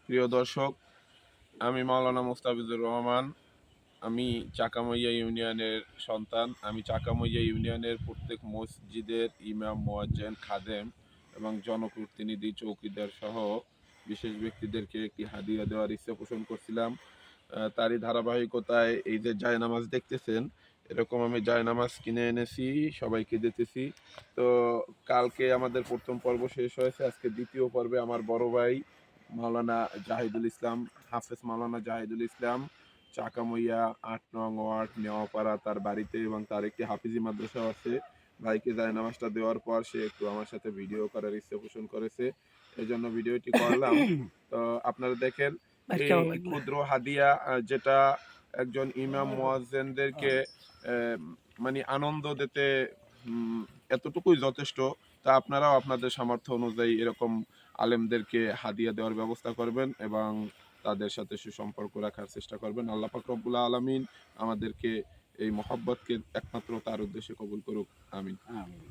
প্রিয় দর্শক, আমি মাওলানা মোস্তাফিজুর রহমান। আমি চাকামইয়া ইউনিয়নের সন্তান। আমি চাকামইয়া ইউনিয়নের প্রত্যেক মসজিদের ইমাম, মুয়াজ্জিন, খাদেম এবং জনপ্রতিনিধি, চৌকিদার সহ বিশেষ ব্যক্তিদেরকে একটি হাদিয়া দেওয়ার ইচ্ছা পোষণ করছিলাম। তারই ধারাবাহিকতায় এই যে জায়নামাজ দেখতেছেন, এরকম আমি জায়নামাজ কিনে এনেছি, সবাইকে দিতেছি। তো কালকে আমাদের প্রথম পর্ব শেষ হয়েছে, আজকে দ্বিতীয় পর্বে আমার বড় ভাই মাওলানা জাহিদুল ইসলাম, হাফেজ মাওলানা জাহিদুল ইসলাম, চাকামইয়া ৮ নং ওয়ার্ড নেওয়াপাড়া তার বাড়িতে, এবং তার একটি হাফিজি মাদ্রাসাও আছে। ভাইকে জায়নামাজটা দেওয়ার পর সে একটু আমার সাথে ভিডিও করার ইচ্ছা পোষণ করেছে, এই জন্য ভিডিওটি করলাম। তো আপনারা দেখেন, ভাই এই কেমন লাগলো? ক্ষুদ্র হাদিয়া যেটা একজন ইমাম মুয়াজ্জিনদেরকে মানে আনন্দ দিতে এতটুকুই যথেষ্ট। তা আপনারাও আপনাদের সামর্থ্য অনুযায়ী এরকম আলেমদেরকে হাদিয়া দেওয়ার ব্যবস্থা করবেন এবং তাদের সাথে সুসম্পর্ক রাখার চেষ্টা করবেন। আল্লাহ পাক রব্বুল আলামিন আমাদেরকে এই মহব্বতকে একমাত্র তার উদ্দেশ্যে কবুল করুক। আমিন। আমিন।